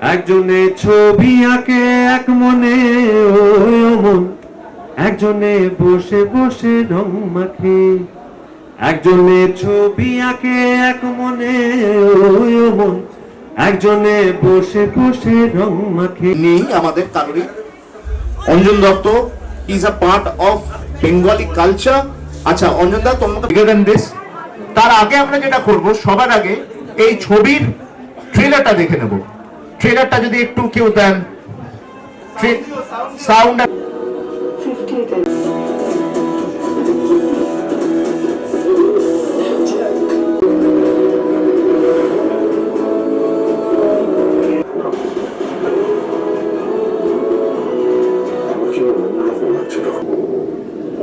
একজনে ছবি আঁকে এক মনে ওই মন, একজনে বসে বসে রং মাখে। একজনে ছবি আঁকে এক মনে ওই মন, একজনে বসে বসে রং মাখে। নেই আমাদের কারোরই। Anjan Dutta is a part of Bengali culture. আচ্ছা অঞ্জন দা, তোমাকে বিগার দ্যান দিস। তার আগে আমরা যেটা করব, সবার আগে এই ছবির ট্রেলারটা দেখে নেব। ট্রেলারটা যদি একটু কেউ দেন, সাউন্ড।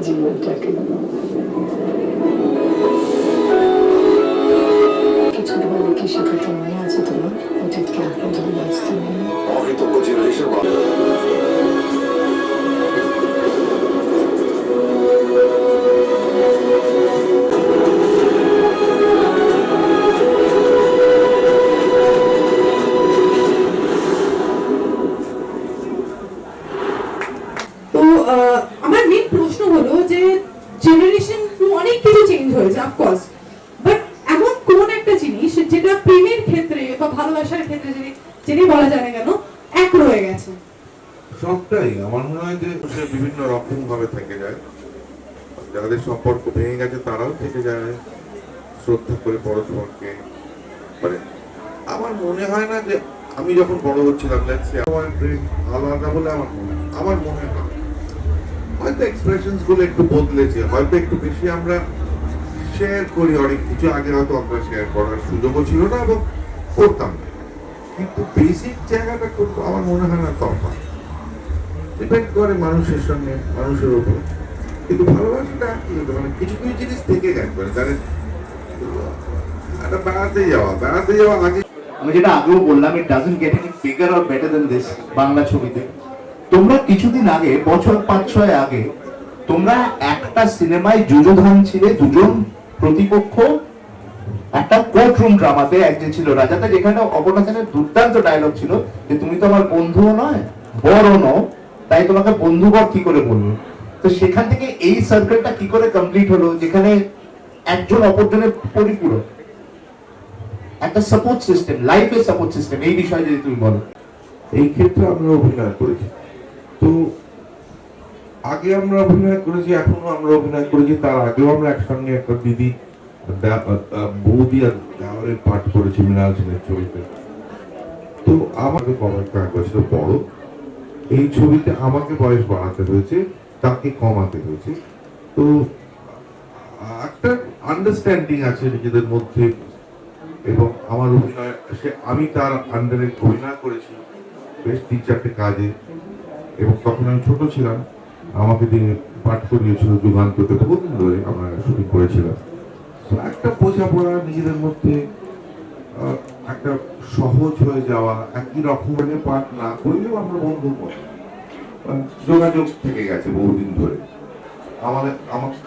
জীবনটাকে ছোটবেলায় কি শেখাতে মনে আছে তোমার? অতীতকে আঁকড়ে ধরে বাঁচতে নেই। অকৃতজ্ঞ জেনারেশন তো আমার মেন প্রশ্ন হলো যে জেনারেশন অনেক কিছু চেঞ্জ হয়েছে অফকোর্স, বাট এমন কোন একটা জিনিস যেটা প্রেমের ক্ষেত্রে বা ভালোবাসার ক্ষেত্রে যিনি বলা যায় না কেন এক রয়ে গেছে? সবটাই আমার মনে হয় যে সে বিভিন্ন রকম ভাবে থেকে যায়। যাদের সম্পর্ক ভেঙে গেছে তারাও থেকে যায় শ্রদ্ধা করে পরস্পরকে। মানে আমার মনে হয় না যে আমি যখন বড় হচ্ছিলাম আমার প্রেম আলাদা বলে আমার মনে হয় হয়তো এক্সপ্রেশনস গুলো একটু বদলেছে, হয়তো একটু বেশি আমরা শেয়ার করি অনেক কিছু। আগে হয়তো আমরা শেয়ার করার সুযোগও ছিল না এবং করতাম না, কিন্তু বেসিক জায়গাটা করতো আমার মনে হয় না তফাৎ। ডিপেন্ড করে মানুষের সঙ্গে, মানুষের উপর। কিন্তু ভালোবাসাটা কি মানে কিছু কিছু জিনিস থেকে গেছে। মানে একটা বেড়াতে যাওয়া আগে আমি যেটা আগেও বললাম, it doesn't get any bigger or better than this Bangla ছবিতে। তোমরা কিছুদিন আগে, বছর 5-6 আগে, তোমরা একটা সিনেমায় যুযুধান ছিলে, দুজন প্রতিপক্ষ একটা কোর্ট রুম ড্রামাতে। এক যে ছিল রাজাতে, যেখানে অপর্ণা সেনের দুর্দান্ত ডায়লগ ছিল যে তুমি তো আমার বন্ধুও নয় বড়ও নও, তাই তোমাকে বন্ধুবর কি করে বলবো। তো সেখান থেকে এই সার্কেলটা কি করে কমপ্লিট হলো, যেখানে একজন অপরজনের পরিপূরক, একটা সাপোর্ট সিস্টেম, লাইফের সাপোর্ট সিস্টেম। এই বিষয়ে যদি তুমি বলো। এই ক্ষেত্রে আমরা অভিনয় করেছি। তো আগে আমরা অভিনয় করেছি, এখনো আমরা অভিনয় করেছি। তার আগেও আমরা একসঙ্গে একটা দিদি বৌদি আর দেওয়ারের পাঠ করেছি মৃণাল সেনের ছবিতে। তো আমাকে কয়েক বছর বড়, এই ছবিতে আমাকে বয়স বাড়াতে হয়েছে, তাকে কমাতে হয়েছে। তো একটা আন্ডারস্ট্যান্ডিং আছে নিজেদের মধ্যে। এবং আমার অভিনয়, আমি তার আন্ডারে অভিনয় করেছি বেশ 3-4টে কাজে। এবং তখন আমি ছোট ছিলাম, আমাকে দিয়ে পাঠ করিয়েছিল যুগান্ততে, বহুদিন ধরে আমরা শুটিং করেছিলাম। একটা বোঝাপড়া নিজেদের মধ্যে, একটা সহজ হয়ে যাওয়া, একই রকমের পাঠ না করলেও আমরা বন্ধু যোগাযোগ থেকে গেছে বহুদিন ধরে।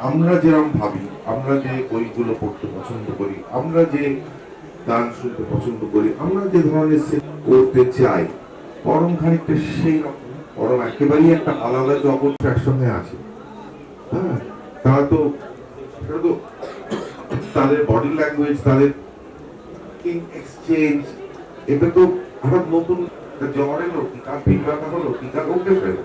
আমরা যেরকম ভাবি, আমরা যে বইগুলো পড়তে পছন্দ করি, আমরা যে গান শুনতে পছন্দ করি, আমরা যে ধরনের করতে চাই, পরম খানিকটা সেই রকম, পরম একেবারেই একটা আলাদা জগৎ একসঙ্গে আছে। হ্যাঁ, তারা তো তাদের বডি ল্যাঙ্গুয়েজ, তাদের এক্সচেঞ্জ, এটা তো হঠাৎ নতুন জ্বর এলো, কি কার পিঠ ব্যথা হলো, কি কার অভ্যেস হলো।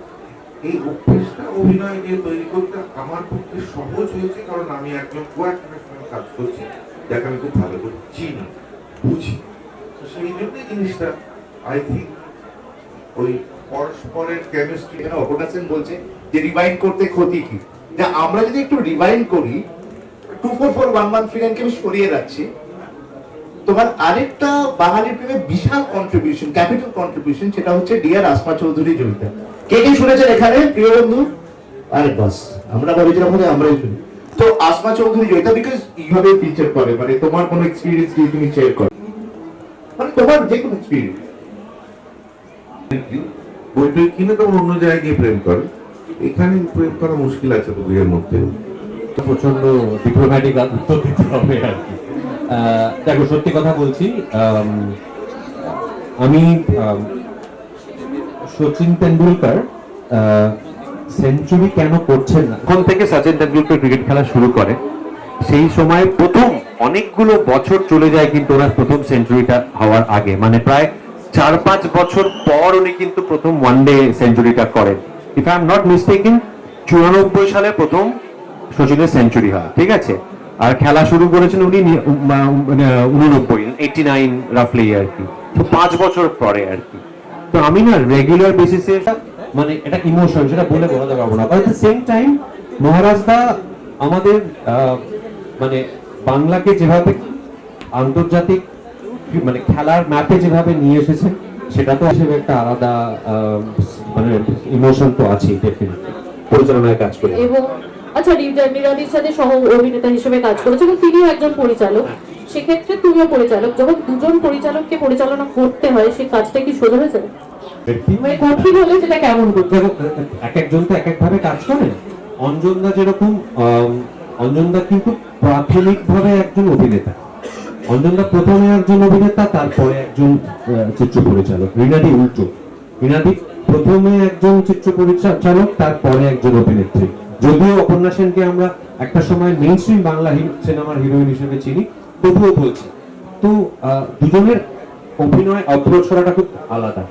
এই অভ্যেসটা অভিনয় নিয়ে তৈরি করতে আমার পক্ষে সহজ হয়েছে, কারণ আমি একজন কো-অ্যাক্টরের সঙ্গে কাজ করছি, যাকে আমি খুব ভালো করে চিনি, বুঝি। সেই জন্যই জিনিসটা আই থিঙ্ক ওই পরস্পরের কেমিস্ট্রি। অপর্ণা সেন বলছে যে রিভাইন্ড করতে ক্ষতি কি, যে আমরা যদি একটু রিভাইন্ড করি, 244113 কে আমি সরিয়ে রাখছি। তোমার আরেকটা বাঙালির প্রেমে বিশাল কন্ট্রিবিউশন, ক্যাপিটাল কন্ট্রিবিউশন, সেটা হচ্ছে ডিয়ার আসমা চৌধুরী জয়িতা। কে কে শুনেছেন এখানে প্রিয় বন্ধু? আরে বাস, আমরা ভেবেছিলাম বোধহয় আমরাই শুনি। তো আসমা চৌধুরী জয়িতা, বিকজ এইভাবে ফিচার করে, মানে তোমার কোনো এক্সপিরিয়েন্স দিয়ে তুমি শেয়ার করো, মানে তোমার যে কোনো এক্সপিরিয়েন্স। বইটা কিনে তো অন্য জায়গায় প্রেম করে, এখানে প্রেম করা মুশকিল আছে তো দুইয়ের মধ্যে। প্রচন্ড ডিপ্লোম্যাটিক উত্তর দিতে হবে আর কি। দেখো, সত্যি কথা বলছি, আমি সচিন তেন্ডুলকার সেঞ্চুরি কেন করছেন না, যখন থেকে সচিন তেন্ডুলকর ক্রিকেট খেলা শুরু করে সেই সময় প্রথম অনেকগুলো বছর চলে যায় কিন্তু ওনার প্রথম সেঞ্চুরিটা হওয়ার আগে, মানে প্রায় 4-5 বছর পর উনি কিন্তু প্রথম ওয়ানডে সেঞ্চুরিটা করেন। If I am not mistaken 94 সালে প্রথম সচিনের সেঞ্চুরি হয়, ঠিক আছে। আর খেলা শুরু করেছেন উনি 89 রাফলি আর কি, তো 5 বছর পরে আর কি। তো আমি না রেগুলার বেসিসে মানে এটা ইমোশন, সেটা বলে বোঝাতে পারবো না। But at the same time মহারাজদা আমাদের মানে বাংলাকে যেভাবে আন্তর্জাতিক মানে খেলার ম্যাপে যেভাবে নিয়ে এসেছে, সেটা তো হিসেবে একটা আলাদা মানে ইমোশন তো আছেই ডেফিনেটলি পরিচালনায় কাজ করে। এবং আচ্ছা, নিরাদির সাথে সহ অভিনেতা হিসেবে কাজ করেছো এবং তিনিও একজন পরিচালক, সেক্ষেত্রে তুমিও পরিচালক, যখন দুজন পরিচালককে পরিচালনা করতে হয় সেই কাজটা কি সোজা হয়েছে? মানে কঠিন হলে সেটা কেমন করতে? এক একজন তো এক এক ভাবে কাজ করেন। অঞ্জনদা যেরকম অঞ্জনদা কিন্তু প্রাথমিকভাবে একজন অভিনেতা, অঞ্জনদা প্রথমে একজন অভিনেতা, তারপরে একজন চিত্র পরিচালক। রিনাদি উল্টো, রিনাদি প্রথমে একজন চিত্র পরিচালক, তারপরে একজন অভিনেত্রী। যদিও অপর্ণা সেনকে আমরা একটা সময় মেইন স্ট্রিম বাংলা সিনেমার হিরোইন হিসেবে চিনি, তবুও বলছি তো দুজনের অভিনয় অ্যাপ্রোচ করাটা খুব আলাদা।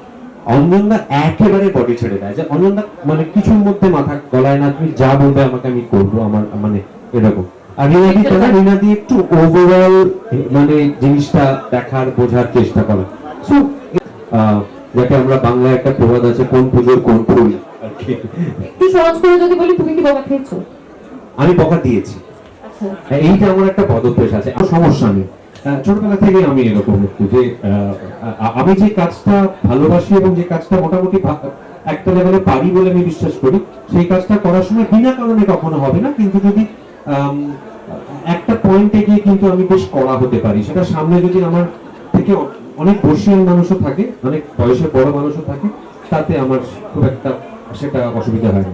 অঞ্জনদা একেবারে বডি ছেড়ে দেয়, যে অঞ্জনদা মানে কিছুর মধ্যে মাথা গলায় না, তুমি যা বলবে আমাকে আমি করবো, আমার মানে এরকম। আর রিনাদি একটু ওভারঅল মানে জিনিসটা দেখার বোঝার চেষ্টা করে। সো যাকে আমরা বাংলায় একটা প্রবাদ আছে, কোন পুজোর কোন ফুল আর কি। একটু সহজ করে যদি বলি, তুমি কি বকা খেয়েছো? আমি বকা দিয়েছি, আচ্ছা, এইটা আমার একটা পদভ্যাস আছে, আমার সমস্যা নেই। ছোটবেলা থেকে আমি এরকম একটু যে আমি যে কাজটা ভালোবাসি এবং যে কাজটা মোটামুটি একটা লেভেলে পারি বলে আমি বিশ্বাস করি, সেই কাজটা করার সময় বিনা কারণে কখনো হবে না, কিন্তু যদি একটা পয়েন্টে গিয়ে কিন্তু আমি বেশ কড়া হতে পারি। সেটা সামনে যদি আমার থেকে অনেক বর্ষীয় মানুষও থাকে, অনেক বয়সে বড় মানুষও থাকে, তাতে আমার খুব একটা সেটা অসুবিধা হয় না।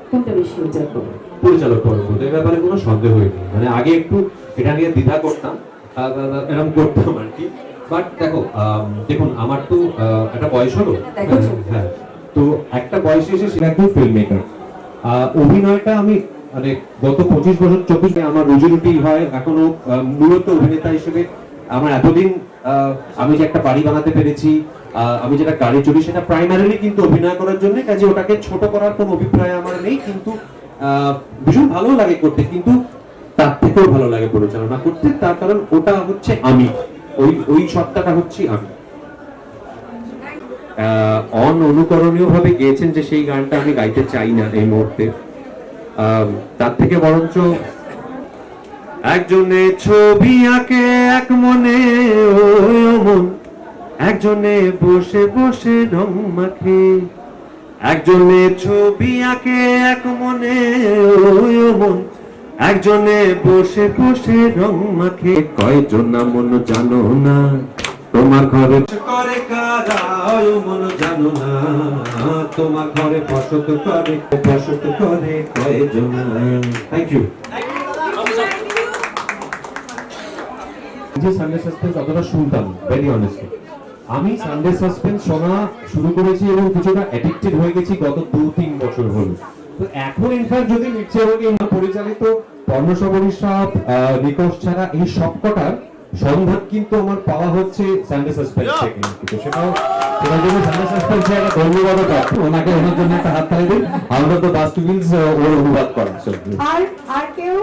কোনটা বেশি এনজয় করো? পরিচালক পরবর্তী, এই ব্যাপারে কোনো সন্দেহই নেই। মানে আগে একটু এটা নিয়ে দ্বিধা করতাম, এরকম করতাম আর কি। বাট দেখুন আমার তো একটা বয়স হলো, হ্যাঁ, তো একটা বয়সে এসে সেটা একজন ফিল্ম মেকার। অভিনয়টা আমি মানে গত 25 বছর 24 আমার রুজি রুটি হয় এখনো মূলত অভিনেতা হিসেবে। আমার এতদিন আমি যে একটা বাড়ি বানাতে পেরেছি, আমি যেটা গাড়ি চড়ি, সেটা প্রাইমারিলি কিন্তু অভিনয় করার জন্য, কাজে ওটাকে ছোট করার কোনো অভিপ্রায় আমার নেই। কিন্তু ভীষণ ভালো লাগে করতে, কিন্তু তার থেকেও ভালো লাগে পরিচালনা করতে, তার কারণ ওটা হচ্ছে আমি, ওই সত্তাটা হচ্ছে আমি। অনুকরণীয় ভাবে গেয়েছেন যে সেই গানটা আমি গাইতে চাই না এই মুহূর্তে, তার থেকে বরঞ্চ একজনে ছবি আঁকে এক মনে ওই মন, একজনে বসে বসে রং মাখে, একজনে ছবি আঁকে এক মনে ওই মন, একজনে বসে বসে রং মাখে। কয়জন না মন জানো না, তোমার ঘরে করে কারা মন জানো না, তোমার ঘরে বসত করে কয়জন। Thank you. যে সানডে সাসপেন্স অতটা শুনতাম, ভেরি অনেস্টলি আমি সানডে সাসপেন্স শোনা শুরু করেছি এবং কিছুটা অ্যাডিক্টেড হয়ে গেছি গত 2-3 বছর হলো। তো এখন ইনফ্যাক্ট যদি মির্চা রোগে পরিচালিত পর্ণসবরী সাপ, নিকোষ ছাড়া এই সবকটার সন্ধান কিন্তু আমার পাওয়া হচ্ছে সানডে সাসপেন্স থেকে। তো সেটার জন্য সানডে সাসপেন্স একটা ধন্যবাদ, ওনাকে ওনার জন্য একটা হাত তালি দিন। আমরা তো বাস্টুবিলস ওর অনুবাদ করেন। আর কেউ